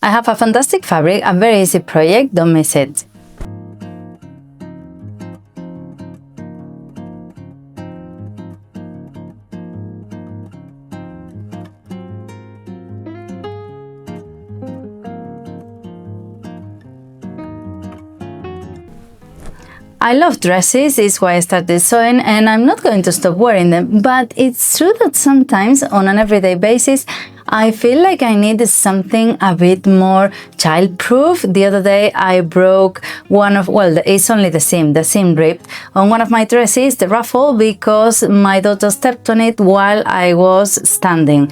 I have a fantastic fabric, a very easy project, don't miss it. I love dresses, it's why I started sewing, and I'm not going to stop wearing them, but it's true that sometimes on an everyday basis I feel like I need something a bit more child-proof. The other day I broke one of, well, it's only the seam ripped on one of my dresses, the ruffle, because my daughter stepped on it while I was standing.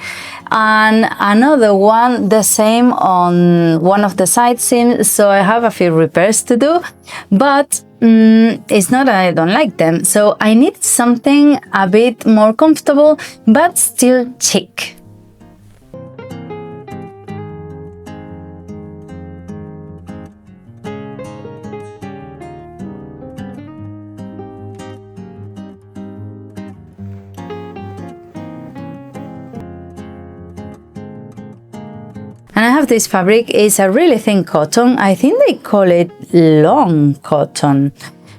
And another one, the same on one of the side seams, so I have a few repairs to do, but it's not that I don't like them, so I need something a bit more comfortable but still chic. And I have this fabric, it's a really thin cotton, I think they call it long cotton.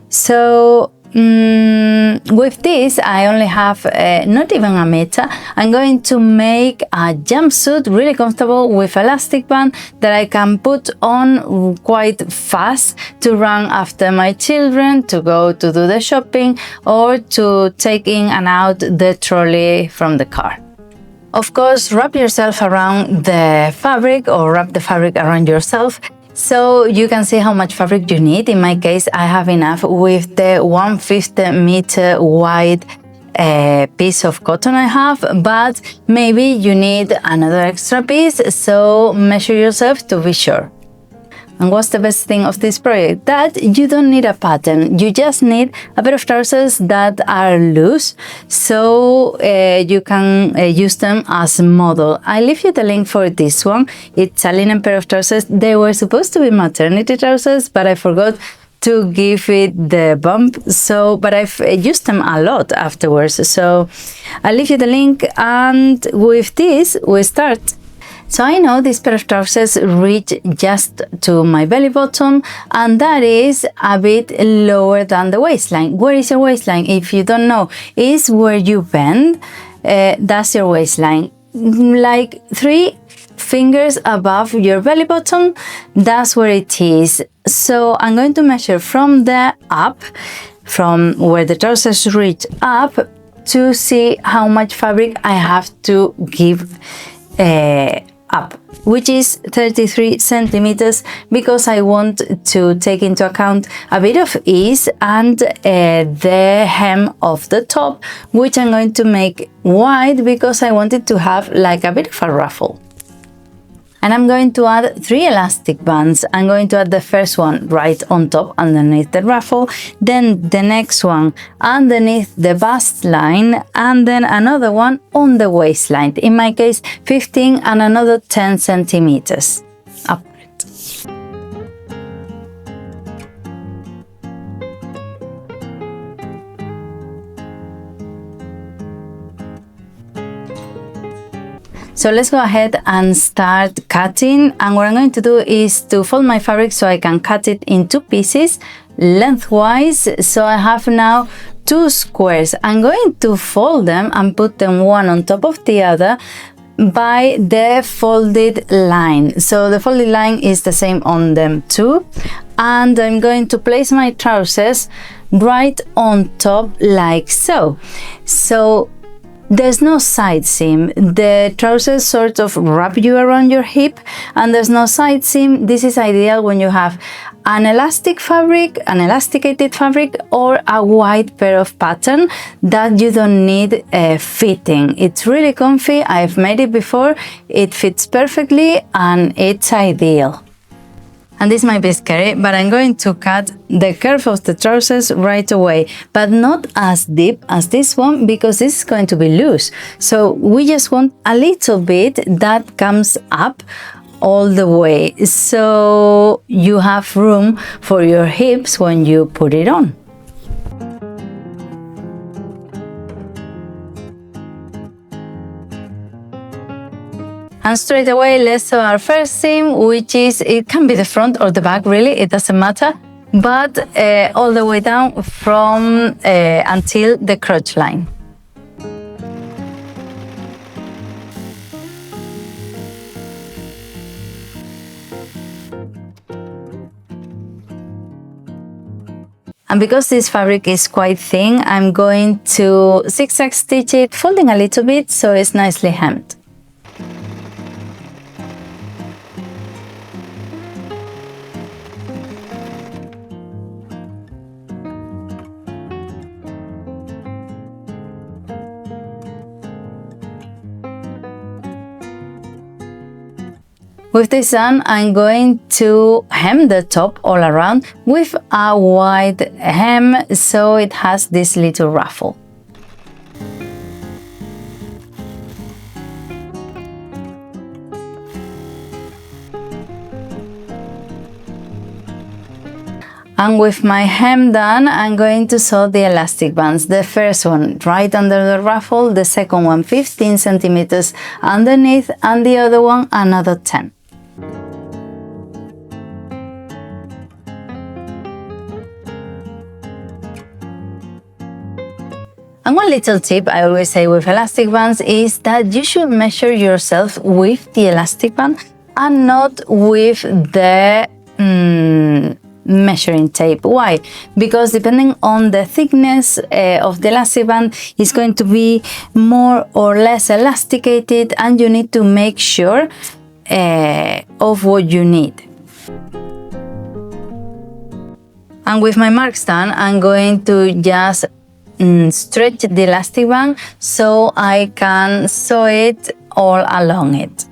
So with this I only have not even a meter. I'm going to make a jumpsuit really comfortable with elastic band that I can put on quite fast to run after my children, to go to do the shopping, or to take in and out the trolley from the car. Of course, wrap yourself around the fabric or wrap the fabric around yourself so you can see how much fabric you need. In my case, I have enough with the 150 meter wide piece of cotton I have, but maybe you need another extra piece, so measure yourself to be sure. And what's the best thing of this project? That you don't need a pattern, you just need a pair of trousers that are loose, so you can use them as a model. I leave you the link for this one. It's a linen pair of trousers. They were supposed to be maternity trousers, but I forgot to give it the bump, but I've used them a lot afterwards, so I'll leave you the link, and with this we start. So I know this pair of trousers reach just to my belly button, and that is a bit lower than the waistline. Where is your waistline? If you don't know, is where you bend, that's your waistline. Like 3 fingers above your belly button, that's where it is. So I'm going to measure from the up, from where the trousers reach up, to see how much fabric I have to give up, which is 33 centimeters, because I want to take into account a bit of ease and the hem of the top, which I'm going to make wide because I wanted to have like a bit of a ruffle. And I'm going to add 3 elastic bands. I'm going to add the first one right on top underneath the ruffle, then the next one underneath the bust line, and then another one on the waistline. In my case, 15 and another 10 centimeters upward. So let's go ahead and start cutting, and what I'm going to do is to fold my fabric so I can cut it in 2 pieces lengthwise. So I have now 2 squares. I'm going to fold them and put them one on top of the other by the folded line. So the folded line is the same on them too, and I'm going to place my trousers right on top like so. So there's no side seam. The trousers sort of wrap you around your hip, and there's no side seam. This is ideal when you have an elastic fabric, an elasticated fabric, or a wide pair of pattern that you don't need fitting. It's really comfy. I've made it before. It fits perfectly and it's ideal. And this might be scary, but I'm going to cut the curve of the trousers right away, but not as deep as this one, because this is going to be loose. So we just want a little bit that comes up all the way, so you have room for your hips when you put it on. And straight away, let's sew our first seam, which is, it can be the front or the back, really, it doesn't matter, but all the way down from until the crotch line. And because this fabric is quite thin, I'm going to zigzag stitch it, folding a little bit so it's nicely hemmed. With this done, I'm going to hem the top all around with a wide hem so it has this little ruffle. And with my hem done, I'm going to sew the elastic bands. The first one right under the ruffle, the second one 15 centimeters underneath, and the other one another 10. And one little tip I always say with elastic bands is that you should measure yourself with the elastic band and not with the measuring tape. Why? Because depending on the thickness of the elastic band, it's going to be more or less elasticated, and you need to make sure of what you need. And with my marks done, I'm going to just stretch the elastic band so I can sew it all along it.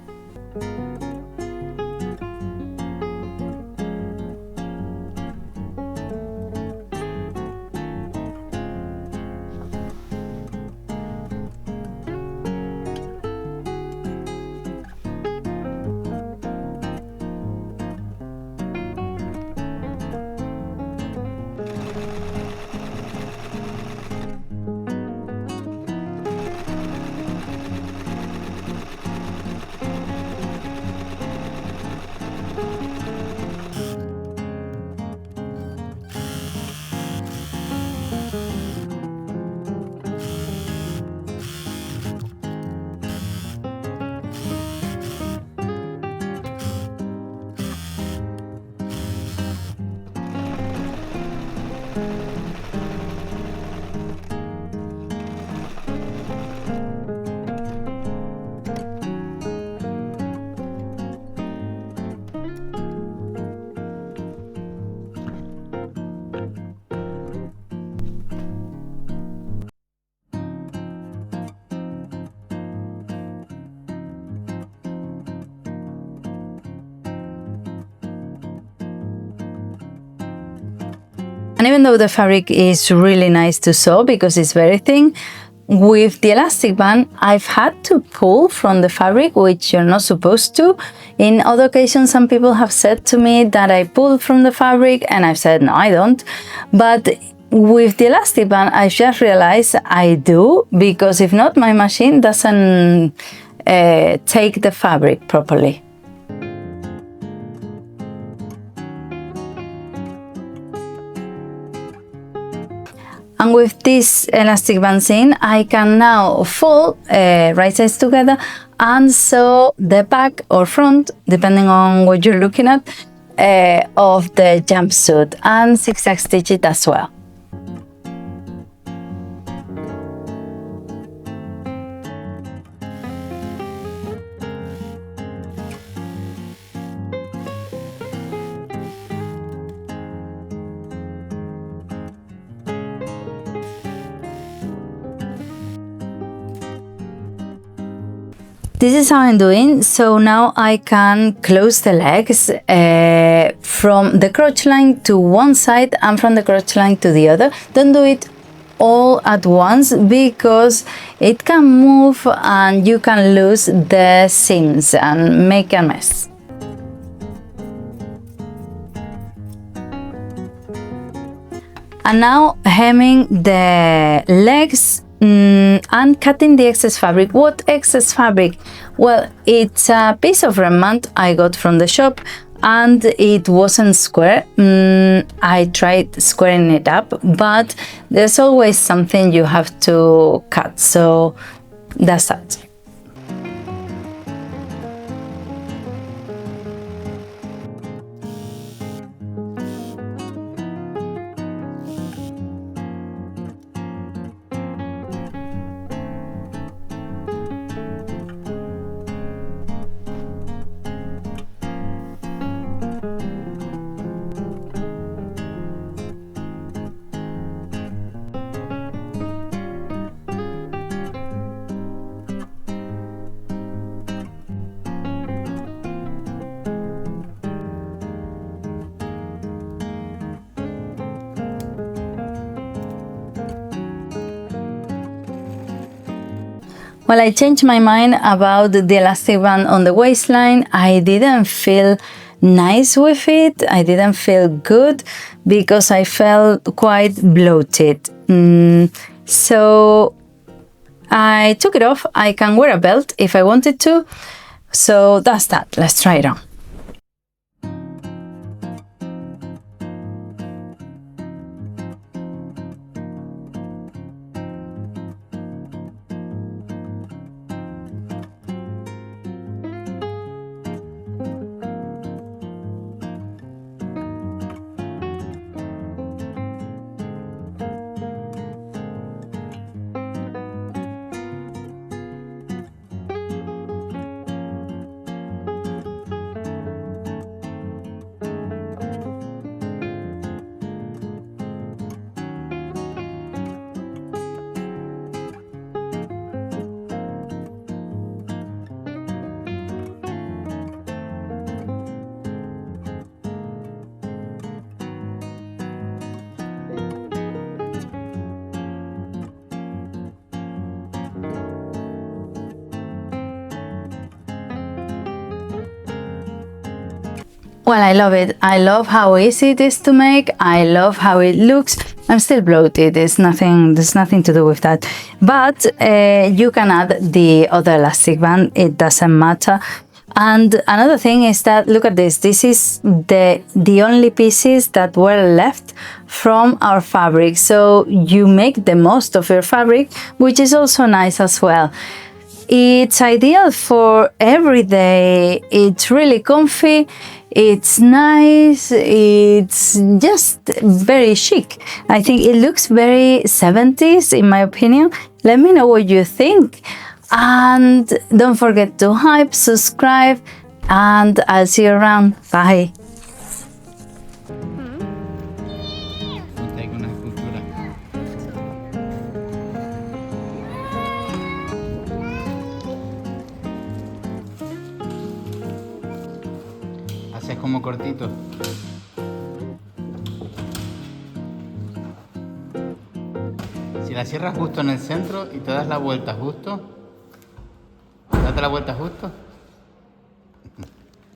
And even though the fabric is really nice to sew because it's very thin, with the elastic band, I've had to pull from the fabric, which you're not supposed to. In other occasions, some people have said to me that I pull from the fabric, and I've said, no, I don't. But with the elastic band, I just realized I do, because if not, my machine doesn't take the fabric properly. And with this elastic bands in, I can now fold right sides together and sew the back or front, depending on what you're looking at, of the jumpsuit, and zigzag stitch it as well. This is how I'm doing. So now I can close the legs from the crotch line to one side and from the crotch line to the other. Don't do it all at once because it can move and you can lose the seams and make a mess. And now hemming the legs and cutting the excess fabric. What excess fabric? Well, it's a piece of remnant I got from the shop and it wasn't square. I tried squaring it up, but there's always something you have to cut, so that's that. Well, I changed my mind about the elastic band on the waistline. I didn't feel nice with it. I didn't feel good because I felt quite bloated. So I took it off. I can wear a belt if I wanted to. So that's that. Let's try it on. Well, I love it. I love how easy it is to make. I love how it looks. I'm still bloated. There's nothing to do with that. But you can add the other elastic band. It doesn't matter. And another thing is that, look at this. This is the only pieces that were left from our fabric. So you make the most of your fabric, which is also nice as well. It's ideal for every day. It's really comfy. It's nice. It's just very chic. I think it looks very 70s in my opinion. Let me know what you think. And don't forget to hype, subscribe, and I'll see you around. Bye. Haces como cortito. Si la cierras justo en el centro y te das la vuelta justo, date la vuelta justo.